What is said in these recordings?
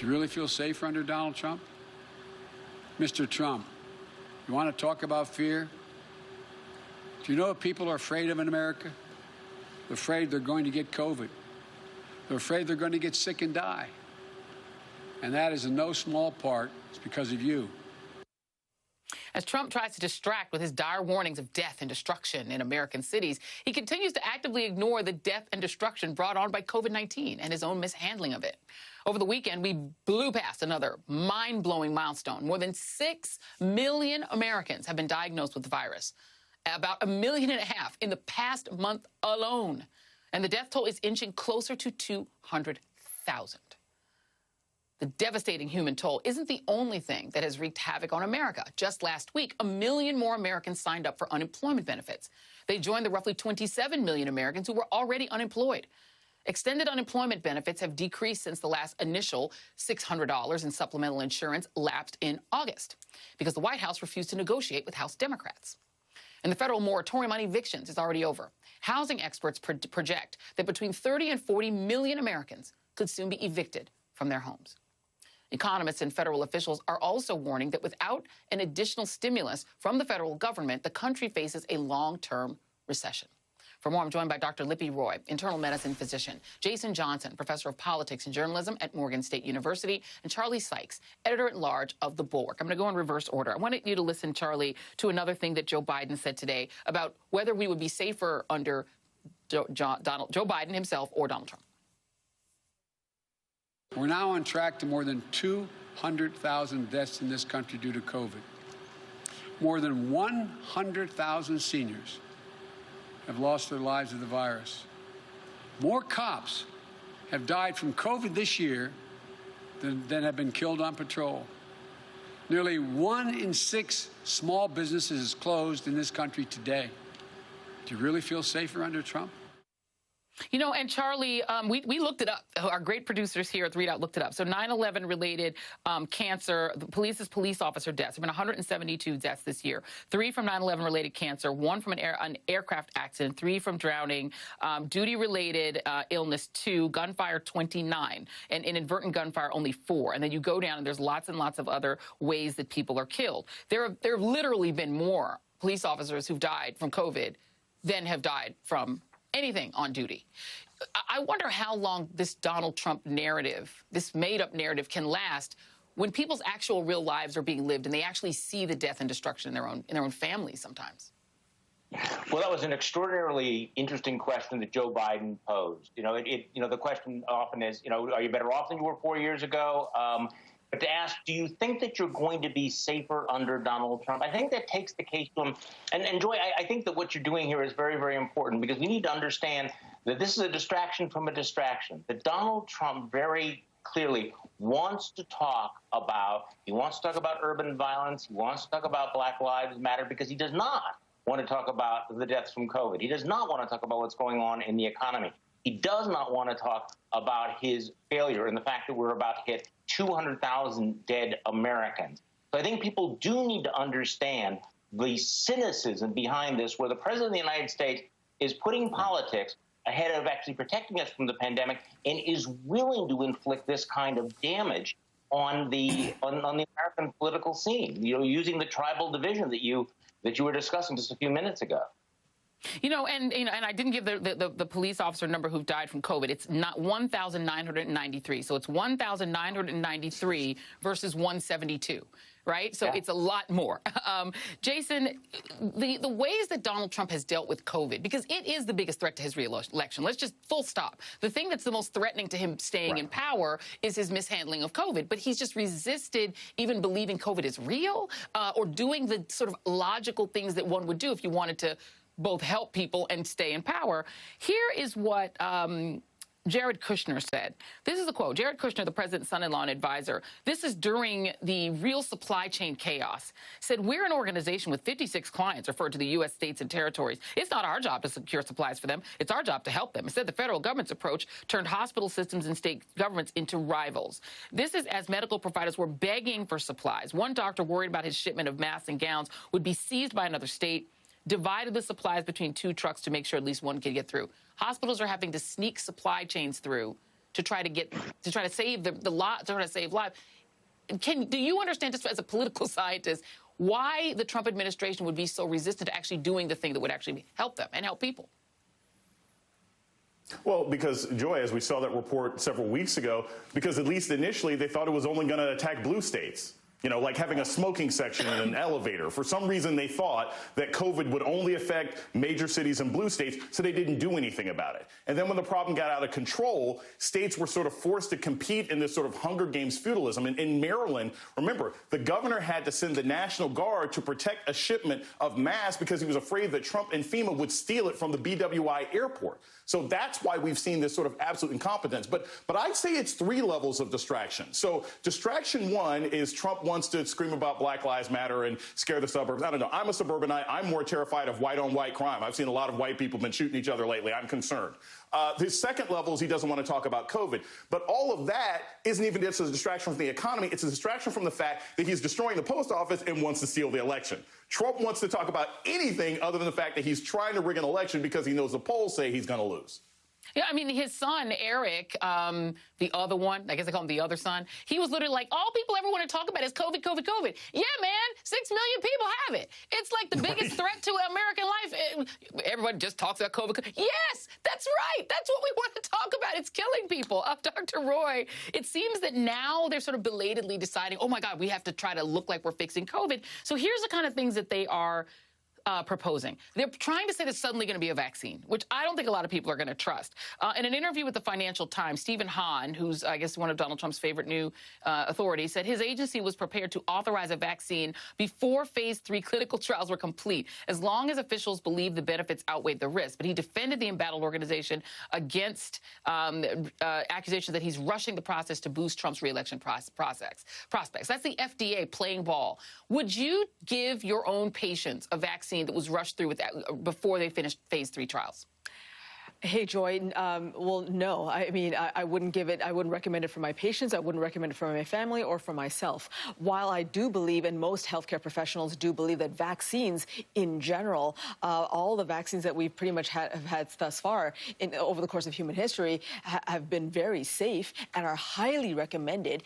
Do you really feel safer under Donald Trump? Mr. Trump, you want to talk about fear? Do you know what people are afraid of in America? They're afraid they're going to get COVID. They're afraid they're going to get sick and die. And that is in no small part, it's because of you. As Trump tries to distract with his dire warnings of death and destruction in American cities, he continues to actively ignore the death and destruction brought on by COVID-19 and his own mishandling of it. Over the weekend, we blew past another mind-blowing milestone. More than 6 million Americans have been diagnosed with the virus, about 1.5 million in the past month alone. And the death toll is inching closer to 200,000. The devastating human toll isn't the only thing that has wreaked havoc on America. Just last week, 1 million more Americans signed up for unemployment benefits. They joined the roughly 27 million Americans who were already unemployed. Extended unemployment benefits have decreased since the last initial $600 in supplemental insurance lapsed in August because the White House refused to negotiate with House Democrats. And the federal moratorium on evictions is already over. Housing experts project that between 30 and 40 million Americans could soon be evicted from their homes. Economists and federal officials are also warning that without an additional stimulus from the federal government, the country faces a long-term recession. For more, I'm joined by Dr. Lippy Roy, internal medicine physician, Jason Johnson, professor of politics and journalism at Morgan State University, and Charlie Sykes, editor-at-large of The Bulwark. I'm going to go in reverse order. I wanted you to listen, Charlie, to another thing that Joe Biden said today about whether we would be safer under Joe Biden himself or Donald Trump. We're now on track to more than 200,000 deaths in this country due to COVID. More than 100,000 seniors have lost their lives to the virus. More cops have died from COVID this year than have been killed on patrol. Nearly 1 in 6 small businesses is closed in this country today. Do you really feel safer under Trump? You know, and Charlie, we looked it up. Our great producers here at the Readout looked it up. So 9/11 related cancer, the police officer deaths. There have been 172 deaths this year. 3 from 9/11 related cancer, 1 from an aircraft accident, 3 from drowning, duty related illness 2, gunfire 29, and inadvertent gunfire only 4. And then you go down and there's lots and lots of other ways that people are killed. There have literally been more police officers who've died from COVID than have died from anything on duty. I wonder how long this Donald Trump narrative, this made-up narrative, can last when people's actual real lives are being lived and they actually see the death and destruction in their own families sometimes. Well, that was an extraordinarily interesting question that Joe Biden posed. The question often is, are you better off than you were 4 years ago? But to ask, do you think that you're going to be safer under Donald Trump? I think that takes the case to him. And Joy, I think that what you're doing here is very, very important because we need to understand that this is a distraction from a distraction, that Donald Trump very clearly wants to talk about urban violence. He wants to talk about Black Lives Matter because he does not want to talk about the deaths from COVID. He does not want to talk about what's going on in the economy. He does not want to talk about his failure and the fact that we're about to hit 200,000 dead Americans. So I think people do need to understand the cynicism behind this, where the president of the United States is putting politics ahead of actually protecting us from the pandemic and is willing to inflict this kind of damage on the American political scene, using the tribal division that you were discussing just a few minutes ago. And I didn't give the police officer number who died from COVID. It's not 1,993. So it's 1,993 versus 172, right? So It's a lot more. Jason, the ways that Donald Trump has dealt with COVID, because it is the biggest threat to his re-election. Let's just full stop. The thing that's the most threatening to him staying in power is his mishandling of COVID. But he's just resisted even believing COVID is real or doing the sort of logical things that one would do if you wanted to both help people and stay in power. Here is what Jared Kushner said. This is a quote. Jared Kushner, the president's son-in-law and advisor, this is during the real supply chain chaos, said, "We're an organization with 56 clients," referred to the U.S. states and territories. "It's not our job to secure supplies for them. It's our job to help them." It said the federal government's approach turned hospital systems and state governments into rivals. This is as medical providers were begging for supplies. One doctor worried about his shipment of masks and gowns would be seized by another state, divided the supplies between 2 trucks to make sure at least one could get through. Hospitals are having to sneak supply chains through to try to save the lot, to try to save lives. Do you understand, just as a political scientist, why the Trump administration would be so resistant to actually doing the thing that would actually help them and help people? Well, because, Joy, as we saw that report several weeks ago, because at least initially they thought it was only going to attack blue states. You know, like having a smoking section in an elevator. For some reason, they thought that COVID would only affect major cities and blue states, so they didn't do anything about it. And then when the problem got out of control, states were sort of forced to compete in this sort of Hunger Games feudalism. And in Maryland, remember, the governor had to send the National Guard to protect a shipment of masks because he was afraid that Trump and FEMA would steal it from the BWI airport. So that's why we've seen this sort of absolute incompetence. But I'd say it's three levels of distraction. So distraction one is Trump wants to scream about Black Lives Matter and scare the suburbs. I don't know. I'm a suburbanite. I'm more terrified of white-on-white crime. I've seen a lot of white people been shooting each other lately. I'm concerned. His second level is he doesn't want to talk about COVID. But all of that isn't even just a distraction from the economy. It's a distraction from the fact that he's destroying the post office and wants to steal the election. Trump wants to talk about anything other than the fact that he's trying to rig an election because he knows the polls say he's going to lose. Yeah, I mean, his son, Eric, the other one, I guess they call him the other son, he was literally like, all people ever want to talk about is COVID, COVID, COVID. Yeah, man, 6 million people have it. It's like the biggest threat to American life. Everyone just talks about COVID. Yes, that's right. That's what we want to talk about. It's killing people. Dr. Roy, it seems that now they're sort of belatedly deciding, oh, my God, we have to try to look like we're fixing COVID. So here's the kind of things that they are proposing. They're trying to say there's suddenly going to be a vaccine, which I don't think a lot of people are going to trust. In an interview with the Financial Times, Stephen Hahn, who's, I guess, one of Donald Trump's favorite new authorities, said his agency was prepared to authorize a vaccine before phase 3 clinical trials were complete, as long as officials believe the benefits outweighed the risk. But he defended the embattled organization against accusations that he's rushing the process to boost Trump's reelection prospects. That's the FDA playing ball. Would you give your own patients a vaccine that was rushed through with that before they finished phase 3 trials? Hey, Joy. Well, no. I mean, I wouldn't give it. I wouldn't recommend it for my patients. I wouldn't recommend it for my family or for myself. While I do believe, and most healthcare professionals do believe, that vaccines in general, all the vaccines that we've pretty much have had thus far over the course of human history have been very safe and are highly recommended.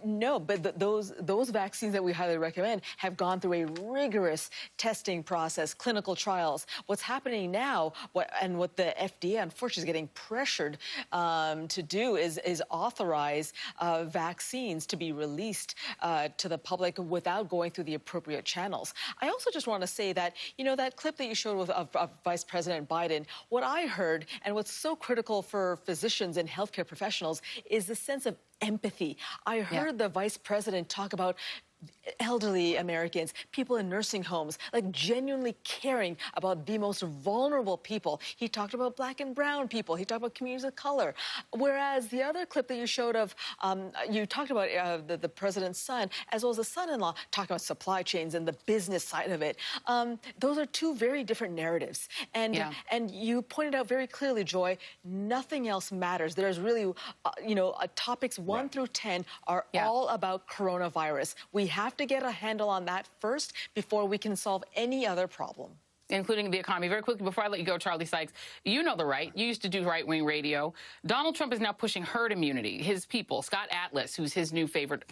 No, but those vaccines that we highly recommend have gone through a rigorous testing process, clinical trials. What's happening now, what the FDA, unfortunately, is getting pressured to do is authorize vaccines to be released to the public without going through the appropriate channels. I also just want to say that, you know, that clip that you showed of Vice President Biden, what I heard and what's so critical for physicians and healthcare professionals is the sense of empathy. I heard the Vice President talk about elderly Americans, people in nursing homes, like genuinely caring about the most vulnerable people. He talked about Black and brown people. He talked about communities of color. Whereas the other clip that you showed of, you talked about the president's son, as well as the son-in-law, talking about supply chains and the business side of it. Those are two very different narratives. And you pointed out very clearly, Joy, nothing else matters. There's really, topics 1 through 10 are all about coronavirus. We have to get a handle on that first before we can solve any other problem. Including the economy. Very quickly, before I let you go, Charlie Sykes, you know the right. You used to do right-wing radio. Donald Trump is now pushing herd immunity. His people, Scott Atlas, who's his new favorite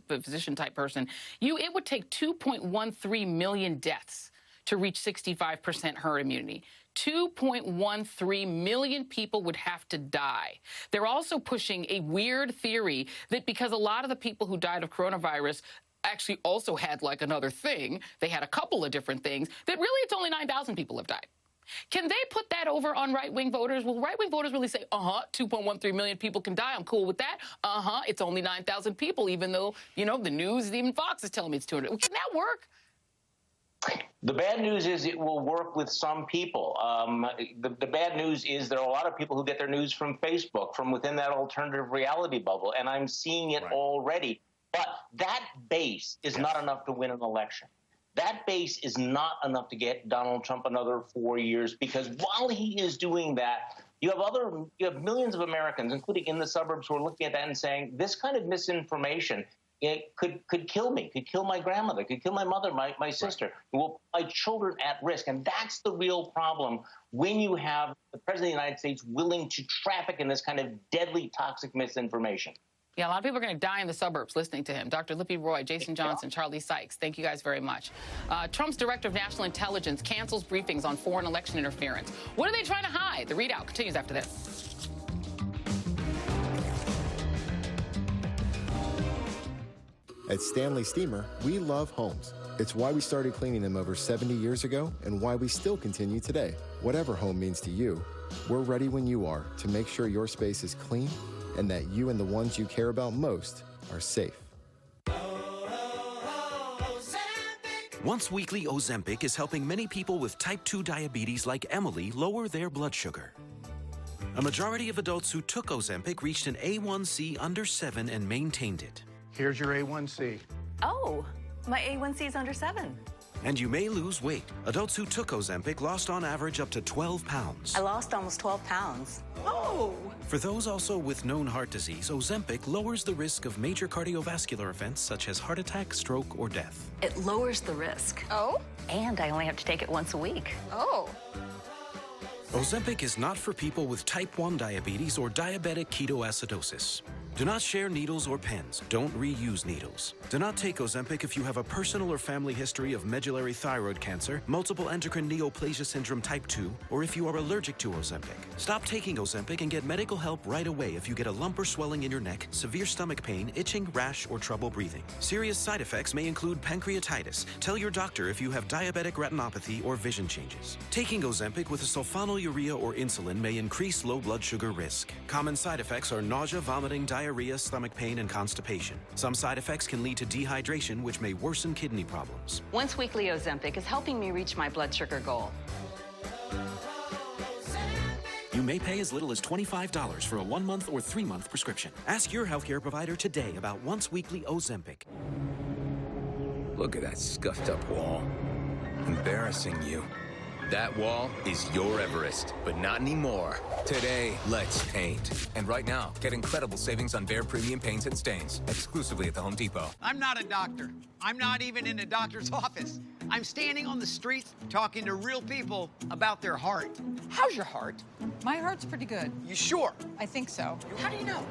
physician-type person, it would take 2.13 million deaths to reach 65% herd immunity. 2.13 million people would have to die. They're also pushing a weird theory that because a lot of the people who died of coronavirus actually also had like another thing, they had a couple of different things, that really it's only 9,000 people have died. Can they put that over on right-wing voters? Will right-wing voters really say, 2.13 million people can die, I'm cool with that? It's only 9,000 people, even though, the news, even Fox is telling me it's 200. Can that work? The bad news is it will work with some people. The bad news is there are a lot of people who get their news from Facebook, from within that alternative reality bubble, and I'm seeing it already. But that base is not enough to win an election. That base is not enough to get Donald Trump another 4 years, because while he is doing that, you have millions of Americans, including in the suburbs, who are looking at that and saying, this kind of misinformation it could kill me, could kill my grandmother, could kill my mother, my sister. It will put my children at risk. And that's the real problem when you have the President of the United States willing to traffic in this kind of deadly, toxic misinformation. Yeah, a lot of people are going to die in the suburbs listening to him. Dr. Lippy Roy, Jason Johnson, Charlie Sykes, thank you guys very much. Trump's director of national intelligence cancels briefings on foreign election interference. What are they trying to hide? The readout continues after this. At Stanley Steamer, we love homes. It's why we started cleaning them over 70 years ago and why we still continue today. Whatever home means to you, we're ready when you are to make sure your space is clean and that you and the ones you care about most are safe. Once weekly Ozempic is helping many people with type 2 diabetes like Emily lower their blood sugar. A majority of adults who took Ozempic reached an A1C under 7 and maintained it. Here's your A1C. Oh, my A1C is under 7. And you may lose weight. Adults who took Ozempic lost on average up to 12 pounds. I lost almost 12 pounds. Oh! For those also with known heart disease, Ozempic lowers the risk of major cardiovascular events such as heart attack, stroke, or death. It lowers the risk. Oh? And I only have to take it once a week. Oh. Ozempic is not for people with type 1 diabetes or diabetic ketoacidosis. Do not share needles or pens. Don't reuse needles. Do not take Ozempic if you have a personal or family history of medullary thyroid cancer, multiple endocrine neoplasia syndrome type 2, or if you are allergic to Ozempic. Stop taking Ozempic and get medical help right away if you get a lump or swelling in your neck, severe stomach pain, itching, rash, or trouble breathing. Serious side effects may include pancreatitis. Tell your doctor if you have diabetic retinopathy or vision changes. Taking Ozempic with a sulfonylurea or insulin may increase low blood sugar risk. Common side effects are nausea, vomiting, diarrhea, stomach pain, and constipation. Some side effects can lead to dehydration, which may worsen kidney problems. Once weekly Ozempic is helping me reach my blood sugar goal. You may pay as little as $25 for a 1-month or 3-month prescription. Ask your healthcare provider today about once weekly Ozempic. Look at that scuffed up wall. Embarrassing you. That wall is your Everest, but not anymore. Today, let's paint. And right now, get incredible savings on Behr Premium Paints and Stains, exclusively at the Home Depot. I'm not a doctor. I'm not even in a doctor's office. I'm standing on the streets talking to real people about their heart. How's your heart? My heart's pretty good. You sure? I think so. How do you know?